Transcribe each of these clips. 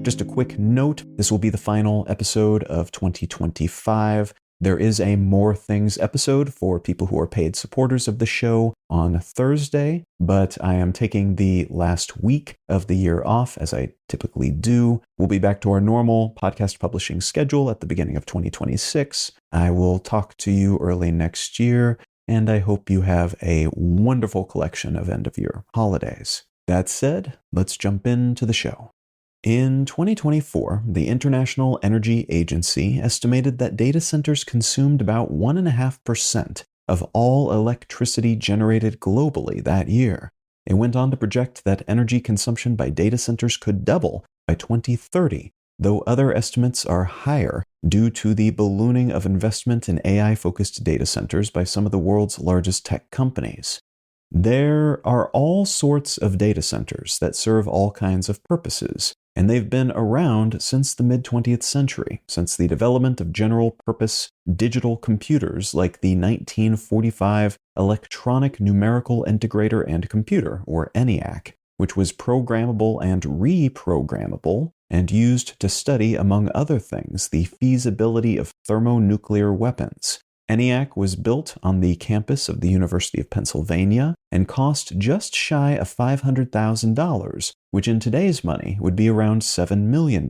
Just a quick note, this will be the final episode of 2025. There is a More Things episode for people who are paid supporters of the show on Thursday, but I am taking the last week of the year off, as I typically do. We'll be back to our normal podcast publishing schedule at the beginning of 2026. I will talk to you early next year, and I hope you have a wonderful collection of end-of-year holidays. That said, let's jump into the show. In 2024, the International Energy Agency estimated that data centers consumed about 1.5% of all electricity generated globally that year. It went on to project that energy consumption by data centers could double by 2030, though other estimates are higher due to the ballooning of investment in AI-focused data centers by some of the world's largest tech companies. There are all sorts of data centers that serve all kinds of purposes, and they've been around since the mid-20th century, since the development of general-purpose digital computers like the 1945 Electronic Numerical Integrator and Computer, or ENIAC, which was programmable and reprogrammable, and used to study, among other things, the feasibility of thermonuclear weapons. ENIAC was built on the campus of the University of Pennsylvania and cost just shy of $500,000, which in today's money would be around $7 million.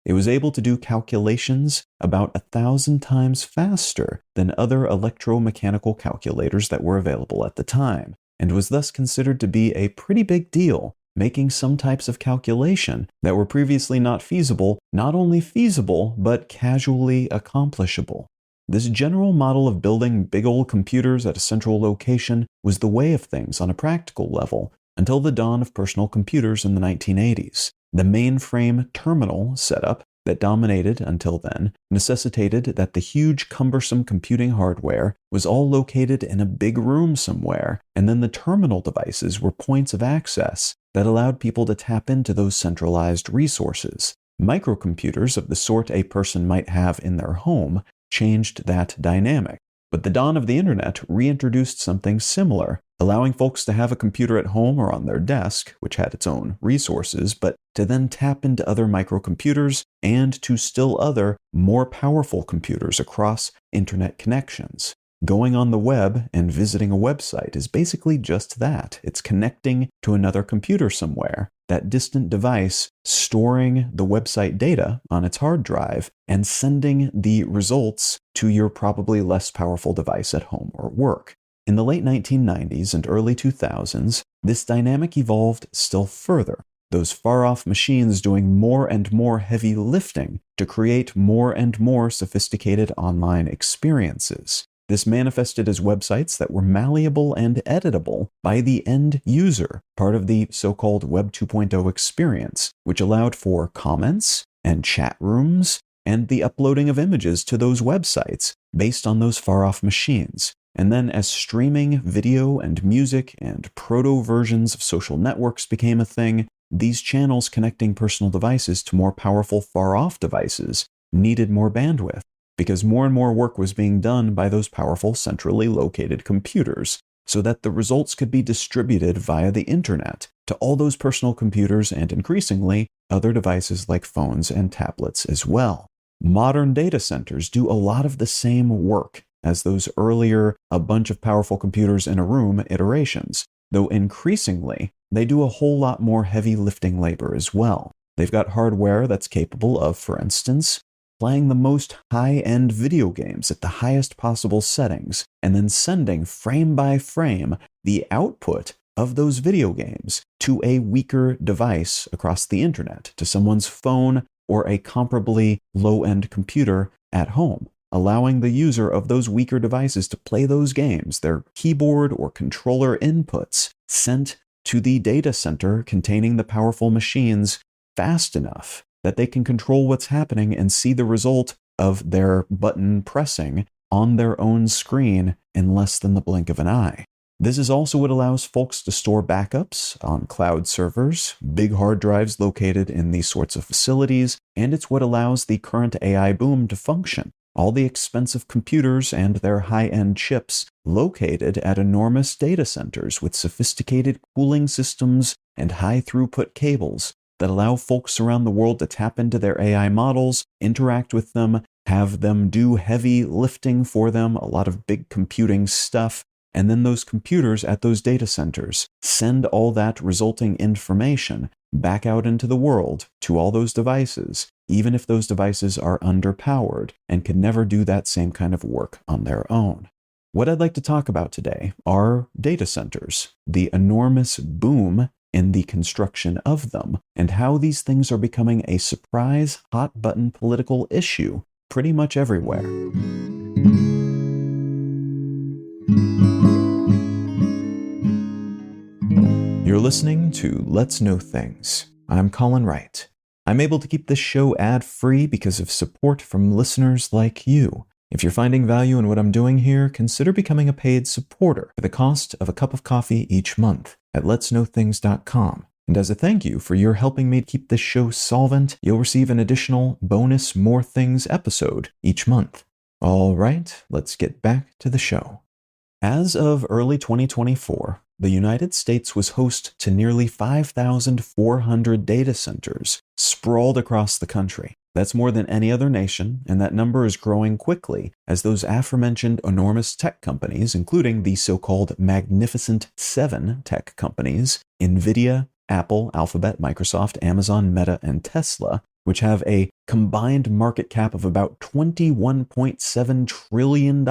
It was able to do calculations about 1,000 times faster than other electromechanical calculators that were available at the time, and was thus considered to be a pretty big deal, making some types of calculation that were previously not feasible, not only feasible, but casually accomplishable. This general model of building big old computers at a central location was the way of things on a practical level until the dawn of personal computers in the 1980s. The mainframe terminal setup that dominated until then necessitated that the huge cumbersome computing hardware was all located in a big room somewhere, and then the terminal devices were points of access that allowed people to tap into those centralized resources. Microcomputers of the sort a person might have in their home changed that dynamic. But the dawn of the internet reintroduced something similar, allowing folks to have a computer at home or on their desk, which had its own resources, but to then tap into other microcomputers and to still other, more powerful computers across internet connections. Going on the web and visiting a website is basically just that. It's connecting to another computer somewhere, that distant device storing the website data on its hard drive and sending the results to your probably less powerful device at home or work. In the late 1990s and early 2000s, this dynamic evolved still further, those far-off machines doing more and more heavy lifting to create more and more sophisticated online experiences. This manifested as websites that were malleable and editable by the end user, part of the so-called Web 2.0 experience, which allowed for comments and chat rooms and the uploading of images to those websites based on those far-off machines. And then as streaming video and music and proto-versions of social networks became a thing, these channels connecting personal devices to more powerful far-off devices needed more bandwidth, because more and more work was being done by those powerful centrally located computers, so that the results could be distributed via the internet to all those personal computers and increasingly other devices like phones and tablets as well. Modern data centers do a lot of the same work as those earlier a bunch of powerful computers in a room iterations, though increasingly they do a whole lot more heavy lifting labor as well. They've got hardware that's capable of, for instance, playing the most high-end video games at the highest possible settings, and then sending frame by frame the output of those video games to a weaker device across the internet, to someone's phone or a comparably low-end computer at home, allowing the user of those weaker devices to play those games, their keyboard or controller inputs sent to the data center containing the powerful machines fast enough that they can control what's happening and see the result of their button pressing on their own screen in less than the blink of an eye. This is also what allows folks to store backups on cloud servers, big hard drives located in these sorts of facilities, and it's what allows the current AI boom to function. All the expensive computers and their high-end chips located at enormous data centers with sophisticated cooling systems and high-throughput cables that allow folks around the world to tap into their AI models, interact with them, have them do heavy lifting for them, a lot of big computing stuff, and then those computers at those data centers send all that resulting information back out into the world to all those devices, even if those devices are underpowered and can never do that same kind of work on their own. What I'd like to talk about today are data centers, the enormous boom in the construction of them, and how these things are becoming a surprise hot-button political issue pretty much everywhere. You're listening to Let's Know Things. I'm Colin Wright. I'm able to keep this show ad-free because of support from listeners like you. If you're finding value in what I'm doing here, consider becoming a paid supporter for the cost of a cup of coffee each month at letsknowthings.com. And as a thank you for your helping me keep this show solvent, you'll receive an additional bonus More Things episode each month. All right, let's get back to the show. As of early 2024, the United States was host to nearly 5,400 data centers sprawled across the country. That's more than any other nation, and that number is growing quickly as those aforementioned enormous tech companies, including the so-called Magnificent Seven tech companies, NVIDIA, Apple, Alphabet, Microsoft, Amazon, Meta, and Tesla, which have a combined market cap of about $21.7 trillion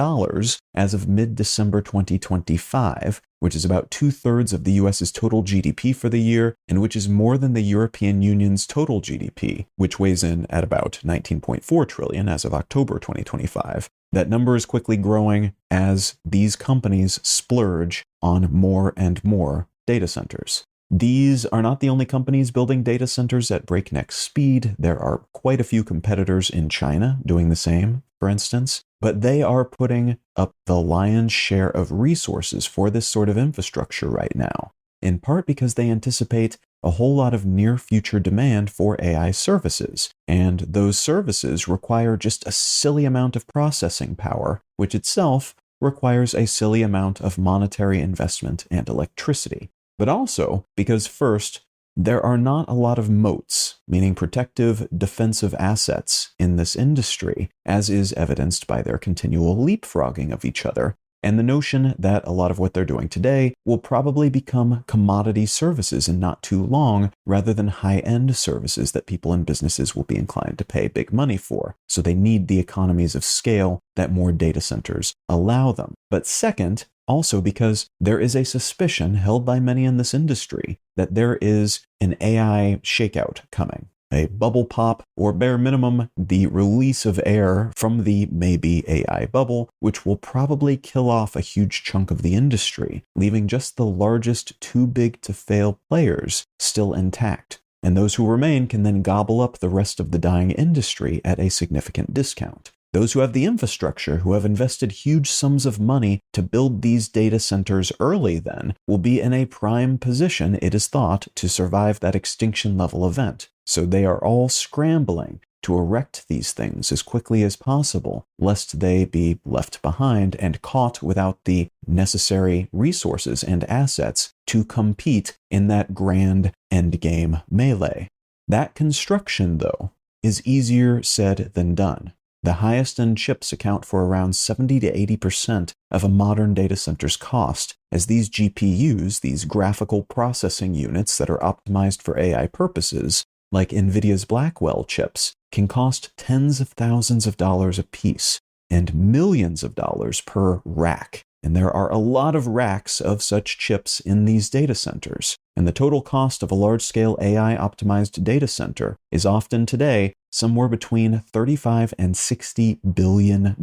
as of mid-December 2025, which is about 2/3 of the US's total GDP for the year, and which is more than the European Union's total GDP, which weighs in at about $19.4 trillion as of October 2025. That number is quickly growing as these companies splurge on more and more data centers. These are not the only companies building data centers at breakneck speed. There are quite a few competitors in China doing the same, for instance, but they are putting up the lion's share of resources for this sort of infrastructure right now, in part because they anticipate a whole lot of near-future demand for AI services, and those services require just a silly amount of processing power, which itself requires a silly amount of monetary investment and electricity. But also because, first, there are not a lot of moats, meaning protective defensive assets in this industry, as is evidenced by their continual leapfrogging of each other, and the notion that a lot of what they're doing today will probably become commodity services in not too long, rather than high-end services that people and businesses will be inclined to pay big money for. So they need the economies of scale that more data centers allow them. But second, also because there is a suspicion held by many in this industry that there is an AI shakeout coming. A bubble pop, or bare minimum, the release of air from the maybe AI bubble, which will probably kill off a huge chunk of the industry, leaving just the largest too-big-to-fail players still intact. And those who remain can then gobble up the rest of the dying industry at a significant discount. Those who have the infrastructure, who have invested huge sums of money to build these data centers early then, will be in a prime position, it is thought, to survive that extinction level event. So they are all scrambling to erect these things as quickly as possible, lest they be left behind and caught without the necessary resources and assets to compete in that grand endgame melee. That construction, though, is easier said than done. The highest-end chips account for around 70 to 80% of a modern data center's cost, as these GPUs, these graphical processing units that are optimized for AI purposes, like NVIDIA's Blackwell chips, can cost tens of thousands of dollars a piece and millions of dollars per rack. And there are a lot of racks of such chips in these data centers. And the total cost of a large-scale AI-optimized data center is often today somewhere between $35 and $60 billion.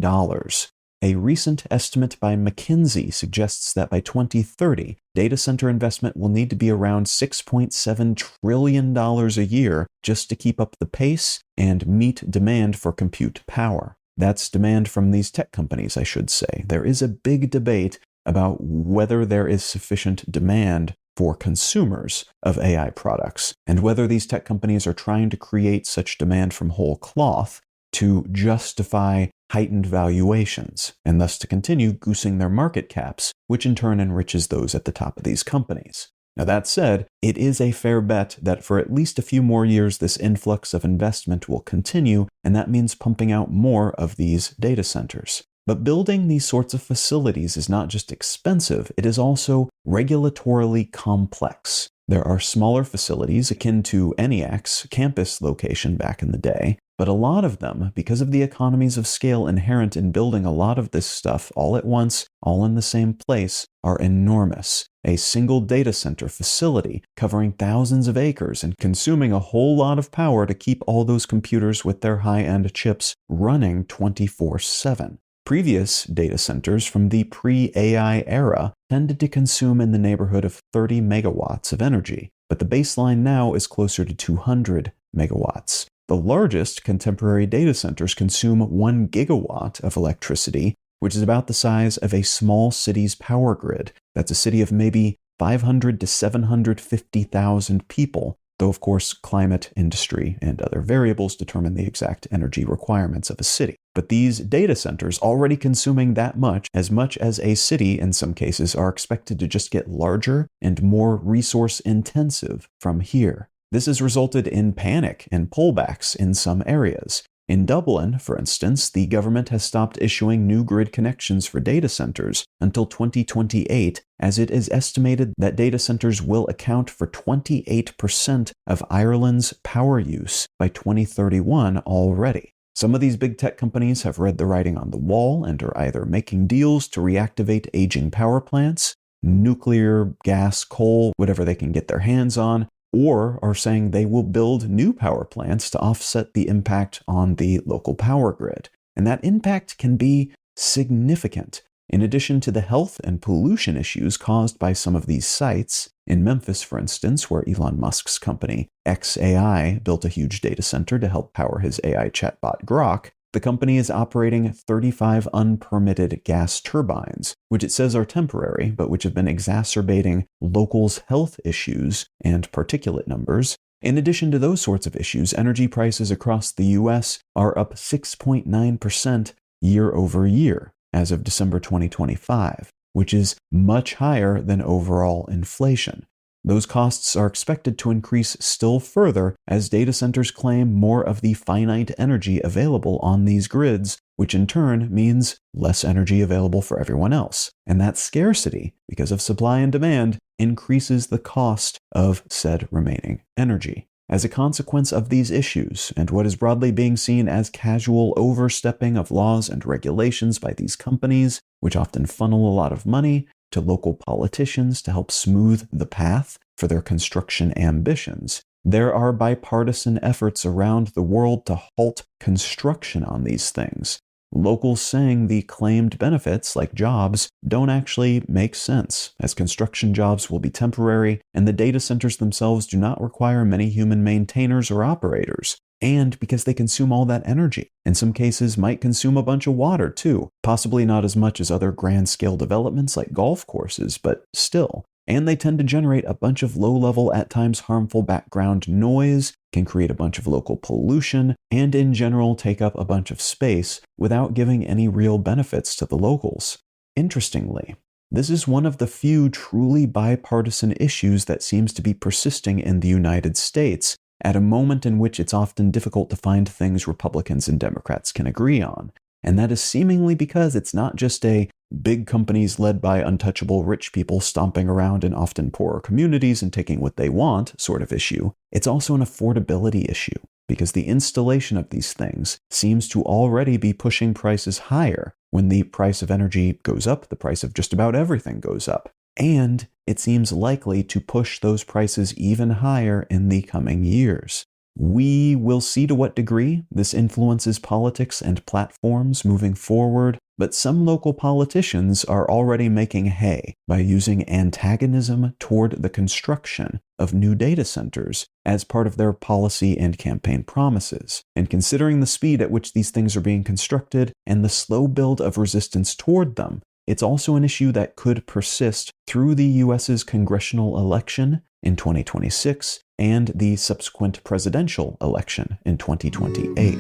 A recent estimate by McKinsey suggests that by 2030, data center investment will need to be around $6.7 trillion a year just to keep up the pace and meet demand for compute power. That's demand from these tech companies, I should say. There is a big debate about whether there is sufficient demand for consumers of AI products, and whether these tech companies are trying to create such demand from whole cloth to justify heightened valuations, and thus to continue goosing their market caps, which in turn enriches those at the top of these companies. Now that said, it is a fair bet that for at least a few more years this influx of investment will continue, and that means pumping out more of these data centers. But building these sorts of facilities is not just expensive, it is also regulatorily complex. There are smaller facilities akin to ENIAC's campus location back in the day, but a lot of them, because of the economies of scale inherent in building a lot of this stuff all at once, all in the same place, are enormous. A single data center facility covering thousands of acres and consuming a whole lot of power to keep all those computers with their high-end chips running 24/7. Previous data centers from the pre-AI era tended to consume in the neighborhood of 30 megawatts of energy, but the baseline now is closer to 200 megawatts. The largest contemporary data centers consume 1 gigawatt of electricity, which is about the size of a small city's power grid. That's a city of maybe 500 to 750,000 people, though of course climate, industry, and other variables determine the exact energy requirements of a city. But these data centers already consuming that much as a city in some cases are expected to just get larger and more resource intensive from here. This has resulted in panic and pullbacks in some areas. In Dublin, for instance, the government has stopped issuing new grid connections for data centers until 2028, as it is estimated that data centers will account for 28% of Ireland's power use by 2031 already. Some of these big tech companies have read the writing on the wall and are either making deals to reactivate aging power plants, nuclear, gas, coal, whatever they can get their hands on, or are saying they will build new power plants to offset the impact on the local power grid. And that impact can be significant. In addition to the health and pollution issues caused by some of these sites, in Memphis, for instance, where Elon Musk's company xAI built a huge data center to help power his AI chatbot Grok, the company is operating 35 unpermitted gas turbines, which it says are temporary, but which have been exacerbating locals' health issues and particulate numbers. In addition to those sorts of issues, energy prices across the US are up 6.9% year over year as of December 2025, which is much higher than overall inflation. Those costs are expected to increase still further as data centers claim more of the finite energy available on these grids, which in turn means less energy available for everyone else. And that scarcity, because of supply and demand, increases the cost of said remaining energy. As a consequence of these issues, and what is broadly being seen as casual overstepping of laws and regulations by these companies, which often funnel a lot of money to local politicians to help smooth the path for their construction ambitions, there are bipartisan efforts around the world to halt construction on these things. Locals saying the claimed benefits, like jobs, don't actually make sense, as construction jobs will be temporary, and the data centers themselves do not require many human maintainers or operators. And because they consume all that energy, in some cases might consume a bunch of water too, possibly not as much as other grand-scale developments like golf courses, but still. And they tend to generate a bunch of low-level, at times harmful background noise, can create a bunch of local pollution, and in general take up a bunch of space without giving any real benefits to the locals. Interestingly, this is one of the few truly bipartisan issues that seems to be persisting in the United States, at a moment in which it's often difficult to find things Republicans and Democrats can agree on. And that is seemingly because it's not just a big companies led by untouchable rich people stomping around in often poorer communities and taking what they want sort of issue. It's also an affordability issue, because the installation of these things seems to already be pushing prices higher. When the price of energy goes up, the price of just about everything goes up. And it seems likely to push those prices even higher in the coming years. We will see to what degree this influences politics and platforms moving forward, but some local politicians are already making hay by using antagonism toward the construction of new data centers as part of their policy and campaign promises. And considering the speed at which these things are being constructed and the slow build of resistance toward them, it's also an issue that could persist through the US's congressional election in 2026 and the subsequent presidential election in 2028.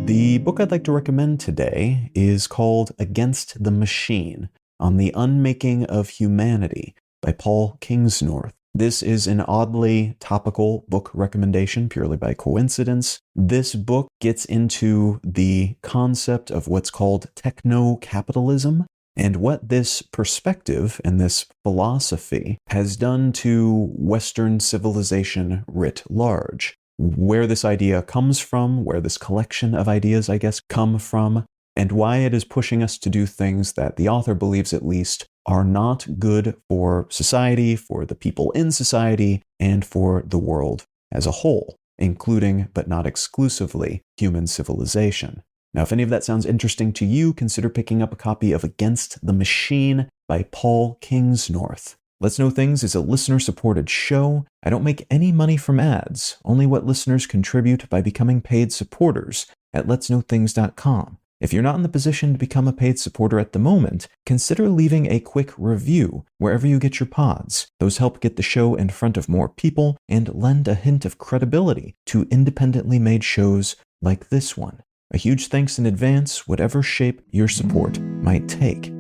The book I'd like to recommend today is called Against the Machine: On the Unmaking of Humanity by Paul Kingsnorth. This is an oddly topical book recommendation purely by coincidence. This book gets into the concept of what's called techno-capitalism and what this perspective and this philosophy has done to Western civilization writ large. Where this idea comes from, where this collection of ideas, I guess, come from, and why it is pushing us to do things that the author believes at least are not good for society, for the people in society, and for the world as a whole, including, but not exclusively, human civilization. Now, if any of that sounds interesting to you, consider picking up a copy of Against the Machine by Paul Kingsnorth. Let's Know Things is a listener-supported show. I don't make any money from ads, only what listeners contribute by becoming paid supporters at letsknowthings.com. If you're not in the position to become a paid supporter at the moment, consider leaving a quick review wherever you get your pods. Those help get the show in front of more people and lend a hint of credibility to independently made shows like this one. A huge thanks in advance, whatever shape your support might take.